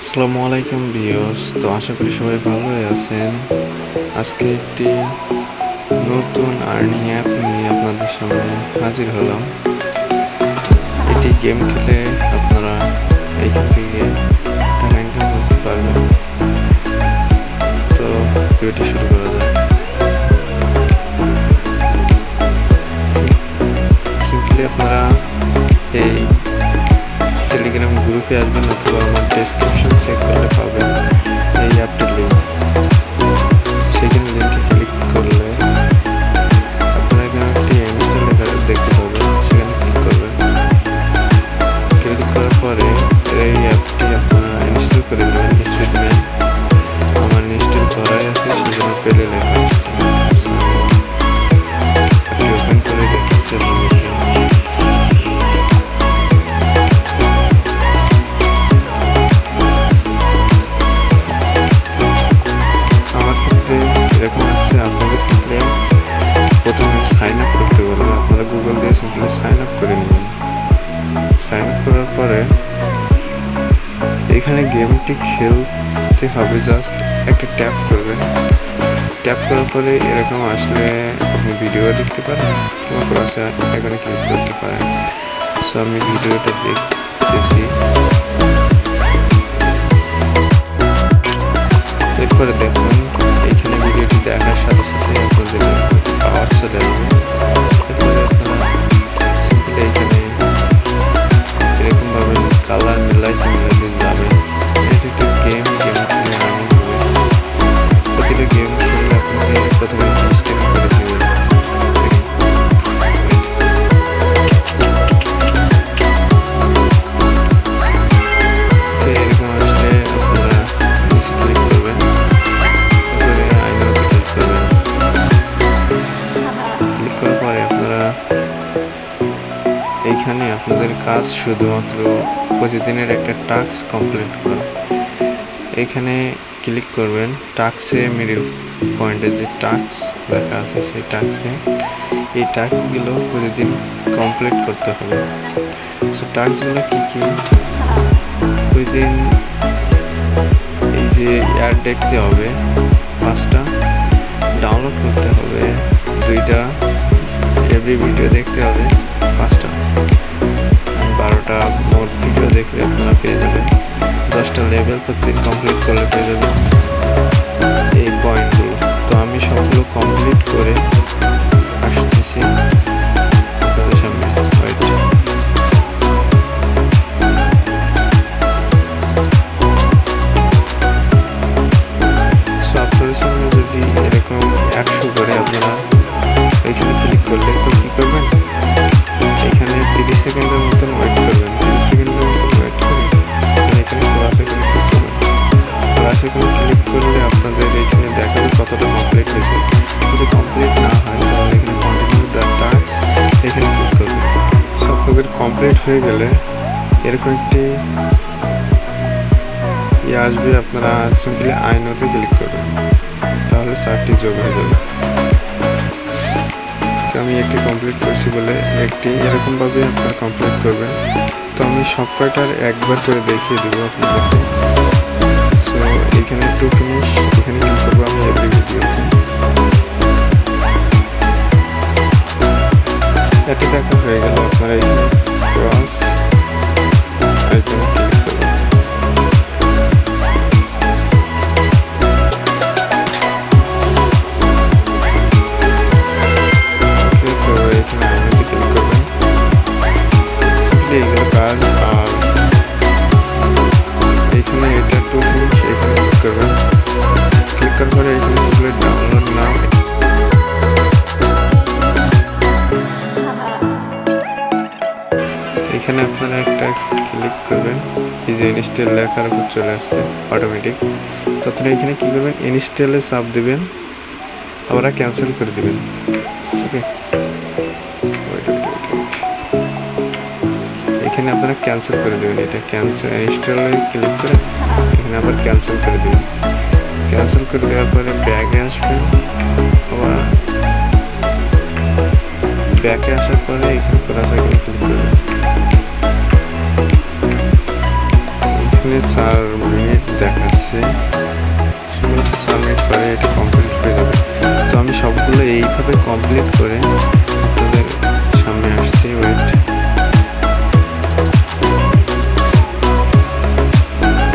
আসসালামু আলাইকুম ভিউয়ার্স, তো আশা করি সবাই ভালোই আছেন। আজকে একটি নতুন আর্নিং অ্যাপ নিয়ে আপনাদের সামনে হাজির হলাম। এটি গেম খেলে আপনারা এইখান থেকে টাকা ইনকাম করতে পারবেন। তো ভিডিওটি শুরু করা যাক। সিম্পলি আপনারা এই টেলিগ্রাম গ্রুপে আসবেন অথবা আমার ডেসক্রিপশন চেক করলে পাবেন এই অ্যাপটার লিঙ্ক। সেখানে লিঙ্কে ক্লিক করলে আপনারা এখানে একটি ইনস্টল লেখা দেখতে পাবেন, সেখানে ক্লিক করবেন। ক্লিক করার পরে এই অ্যাপটি আপনারা ইনস্টল করে দেবেন। স্পিডম্যান আমার ইনস্টল করাই আছে, সেজন্য পেলে লেখা আসছে। আপনি ওপেন করে দেখাচ্ছি আপনাদেরকে। এরকম আসছে, আপনাদের ক্ষেত্রে প্রথমে সাইন আপ করতে বলবে। আপনারা গুগল দিয়ে সিম্পলি সাইন আপ করে নেবেন। সাইন আপ করার পরে এখানে গেমটি খেলতে হবে, জাস্ট একটা ট্যাপ করবেন। ট্যাপ করার পরে এরকম আসলে আপনি ভিডিও দেখতে পারেন কিংবা ক্রসে এখানে ক্লিক করতে পারেন। সো আমি ভিডিওটা দেখতেছি। এরপরে দেখুন এইখানে ভিডিওটি দেখার সাথে সাথে আপনাদের পাওয়ার চলে আসবে। এরপরে আপনারা সিম্পলি এখানে এরকমভাবে কালার মিলাইতে যাবেন। এটি একটি গেম খেলে আর্নিং হবে। প্রতিটা গেম খেললে আপনাকে প্রথমে 30 টাকা করে দেবেন। এরকম আসলে আপনারা নিচে ক্লিক করবেন, এইখানে আপনাদের কাজ শুধুমাত্র প্রতিদিনের একটা টাস্ক কমপ্লিট করা। এখানে ক্লিক করবেন, টাস্কে মিডল পয়েন্টে যে টাস্ক লেখা আছে সেই টাস্কে এই টাস্কগুলো প্রতিদিন কমপ্লিট করতে হবে। সো টাস্কগুলো কি কি? প্রতিদিন এই যে অ্যাড দেখতে হবে 5টা, ডাউনলোড করতে হবে 2টা, এভরি ভিডিও দেখতে হবে 5টা, 12টা মোট ভিডিও দেখলে আপনারা পেয়ে যাবেন। 10টা লেভেল প্রতিদিন কমপ্লিট করলে পেয়ে যাবেন এই পয়েন্টগুলো। তো আমি সবগুলো কমপ্লিট করে আসতেছি আপনাদের সামনে। আপনাদের সামনে যদি এরকম 100 করে আপনারা এখানে ক্লিক করলে তো কি করবেন, এখানে 30 সেকেন্ডের মতন ওয়েট করবেন। 30 সেকেন্ডের মতন ওয়েট করে এখানে ক্লাসে ক্লিক করবেন। ক্লাসে ক্লিক করলে আপনাদের এখানে দেখাবে কতটা কমপ্লিট হয়েছে। যদি কমপ্লিট না হয় তাহলে এখানে কন্টিনিউ দ্য টাস্ক এখানে ক্লিক করবেন। সো আপনাদের কমপ্লিট হয়ে গেলে এরকম একটি আসবে, আপনারা সিম্পলি আই নোতে ক্লিক করবেন, তাহলে 4টি যোগ হয়ে যাবে। আমি একটি কমপ্লিট করছি বলে একটি এরকমভাবে আপনারা কমপ্লিট করবেন। তো আমি সব কয়টার একবার করে দেখিয়ে দেবো আপনাদেরকে। সো এখানে টু ফিনিশ, এখানে ক্লিক করবো আমি এভরি ভিডিওতে। এটা দেখা হয়ে গেল। আপনারা এখানে ক্রস আইকনে ক্লিক করবেন। এইগুলো কাজ, আর এইখানে এটা টু ফিনিশ, এখানে ক্লিক করবেন। ক্লিক করার পরে এখানে সিম্পলি ডাউনলোড নাও, এখানে আপনারা একটা ক্লিক করবেন। এই যে ইনস্টল লেখার উপর চলে আসছে অটোমেটিক। তো আপনারা এখানে কি করবেন, ইনস্টলে চাপ দিবেন, আবার ক্যান্সেল করে দিবেন। ওকে, এখানে আপনারা ক্যান্সেল করে দেবেন। এটা ক্যান্সেল, ইনস্টলে ক্লিক করে এখানে আবার ক্যান্সেল করে দেবেন। ক্যান্সেল করে দেওয়ার পরে ব্যাগে আসবেন। আবার ব্যাকে আসার পরে এখানে ক্লাস আইকনে ক্লিক করবেন। এখানে 4 মিনিট দেখাচ্ছে, 4 মিনিট পরে এটা কমপ্লিট হয়ে যাবে। তো আমি সবগুলো এইভাবে কমপ্লিট করে আপনাদের সামনে আসছি। ওয়েট,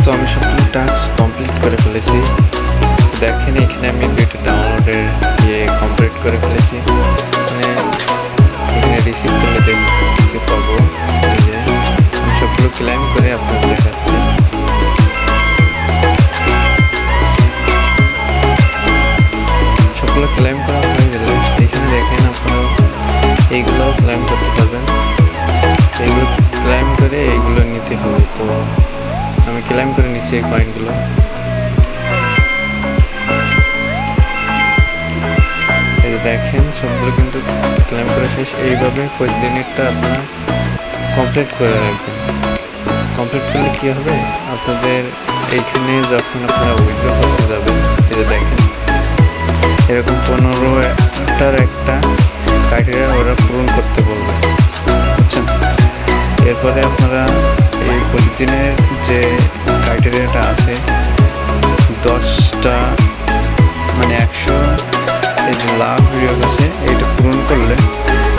তো আমি সবগুলো টাস্ক কমপ্লিট করে ফেলেছি। দেখেন এখানে আমি দুইটা ডাউনলোডের কমপ্লিট করে ফেলেছি। মানে এখানে রিসিভ করলে দেখতে পাবো যে আমি সবগুলো ক্লেম করে আপনাদের দেখাচ্ছি। সবগুলো ক্লেম করা হয়ে গেলে এখানে দেখেন আপনারা এইগুলো ক্লেম করতে পারবেন। এইগুলো ক্লেম করে এইগুলো নিতে হবে। তো আমি ক্লেম করে নিচ্ছি এই কয়েনগুলো। এই দেখেন সবগুলো কিন্তু ক্লেম করে শেষ। এইভাবে প্রতিদিনেরটা আপনারা কমপ্লিট করে রাখবেন। কমপ্লিট করলে কি হবে, আপনাদের এইখানে যখন আপনারা উইথড্র করতে যাবেন, এই যে দেখেন এরকম 15টার একটা ক্রাইটেরিয়া ওরা পূরণ করতে বলবে, বুঝছেন। এরপরে আপনারা এই প্রতিদিনের যে ক্রাইটেরিয়াটা আছে 10টা মানে 100 এই যে লাভ ভিডিও আছে, এইটা পূরণ করলে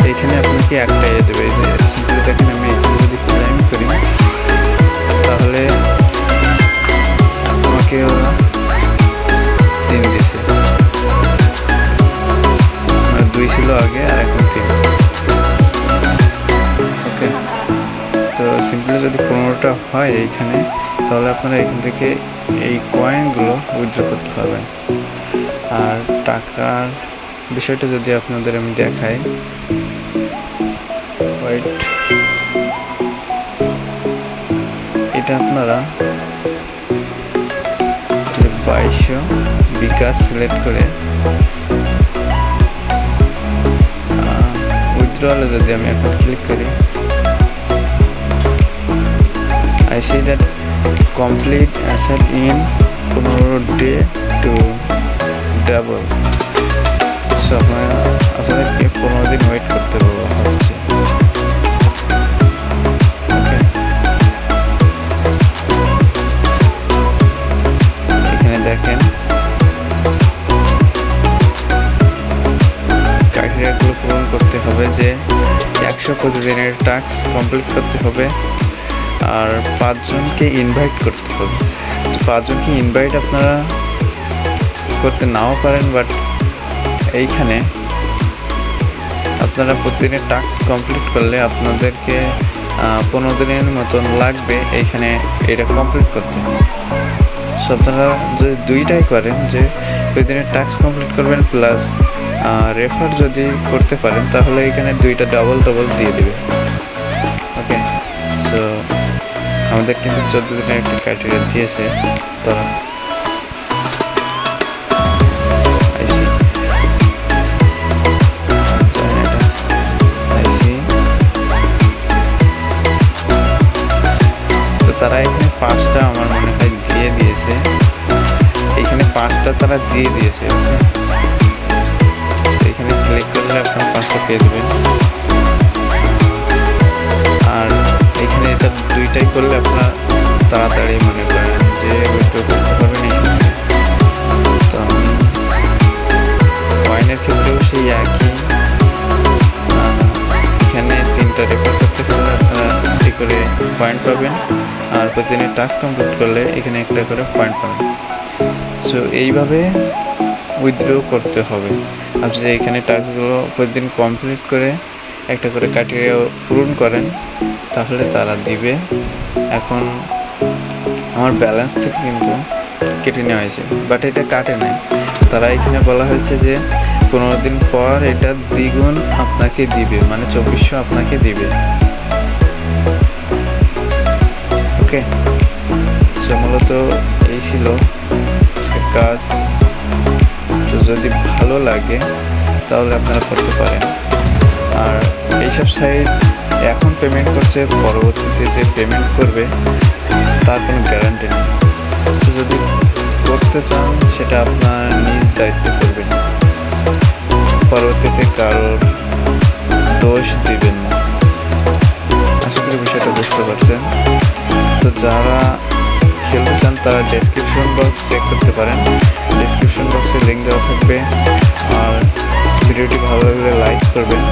এইখানে আপনাকে একটা দেবে। এই যে সিম্পলি দেখেন আমি এইখানে যদি ক্লেম করি তাহলে আমাকে ওরা 3 দিছে, মানে 2 ছিল আগে আর এখন 3। ওকে, তো সিম্পলি যদি 15টা হয় এইখানে, তাহলে আপনারা এখান থেকে এই কয়েনগুলো উইথড্র করতে পারবেন। আর টাকার বিষয়টা যদি আপনাদের আমি দেখাই, ওয়েট, এটা আপনারা 2200 বিকাশ সিলেক্ট করে উইথড্রলে যদি আমি এখন ক্লিক করি, I see that complete asset in 15 day to double. So আপনাদেরকে 15 দিন ওয়েট করতে হচ্ছে। ওকে, এখানে দেখেন ক্রাইটেরিয়াগুলো পূরণ করতে হবে যে 100 প্রতিদিনের টাস্ক কমপ্লিট করতে হবে, আর 5 জনকে ইনভাইট করতে হবে। তো 5 জনকে ইনভাইট আপনারা করতে নাও পারেন, বাট এইখানে আপনারা প্রতিদিনের টাস্ক কমপ্লিট করলে আপনাদেরকে 15 দিনের মতন লাগবে এইখানে এটা কমপ্লিট করতে। সো আপনারা যদি দুইটাই করেন, যে প্রতিদিনের টাস্ক কমপ্লিট করবেন প্লাস রেফার যদি করতে পারেন, তাহলে এখানে 2টা ডবল দিয়ে দেবে। ওকে, সো আমাদের কিন্তু 14 দিনের একটা ক্রাইটেরিয়া দিয়েছে তারা। তারা এখানে 5টা আমার মনে হয় দিয়ে দিয়েছে, এখানে 5টা তারা দিয়ে দিয়েছে। ওকে, এখানে ক্লিক করলে আপনারা 5টা পেয়ে যাবেন। আর এখানে এটা 2টাই করলে আপনারা তাড়াতাড়ি মনে করেন যে উইথড্র করতে পারবেন এখানে। তো কয়েনের ক্ষেত্রেও সেই একই, এখানে 3টা রেফার করতে পারলে আপনারা 2টি করে পয়েন্ট পাবেন, আর প্রতিদিনের টাস্ক কমপ্লিট করলে এখানে একটা করে পয়েন্ট পাবেন। সো এইভাবে উইথড্র করতে হবে। আপনি যে এখানে টাস্কগুলো প্রতিদিন কমপ্লিট করে একটা করে ক্রাইটেরিয়া পূরণ করেন, তাহলে তারা দিবে। এখন আমার ব্যালেন্স থেকে কিন্তু কেটে নেওয়া হয়েছে, বাট এটা কাটে নাই। তারা এখানে বলা হয়েছে যে 15 দিন পর এটা দ্বিগুণ আপনাকে দিবে, মানে 2400 আপনাকে দিবে। ওকে, সো মূলত এই ছিল আজকের কাজ। তো যদি ভালো লাগে তাহলে আপনারা করতে পারেন। আর এইসব সাইট এখন পেমেন্ট করছে, পরবর্তীতে যে পেমেন্ট করবে তার কোনো গ্যারান্টি নেই। সো যদি করতে চান সেটা আপনার নিজ দায়িত্ব করবেন, পরবর্তীতে কারোর দোষ দিবেন না। আশা করি বিষয়টা বুঝতে পারছেন। তো যারা খেলতে চান তারা ডেসক্রিপশন বক্স চেক করতে পারেন। ডেসক্রিপশন বক্সে লিঙ্ক দেওয়া থাকবে। আর ভিডিওটি ভালো লাগলে লাইক করবেন।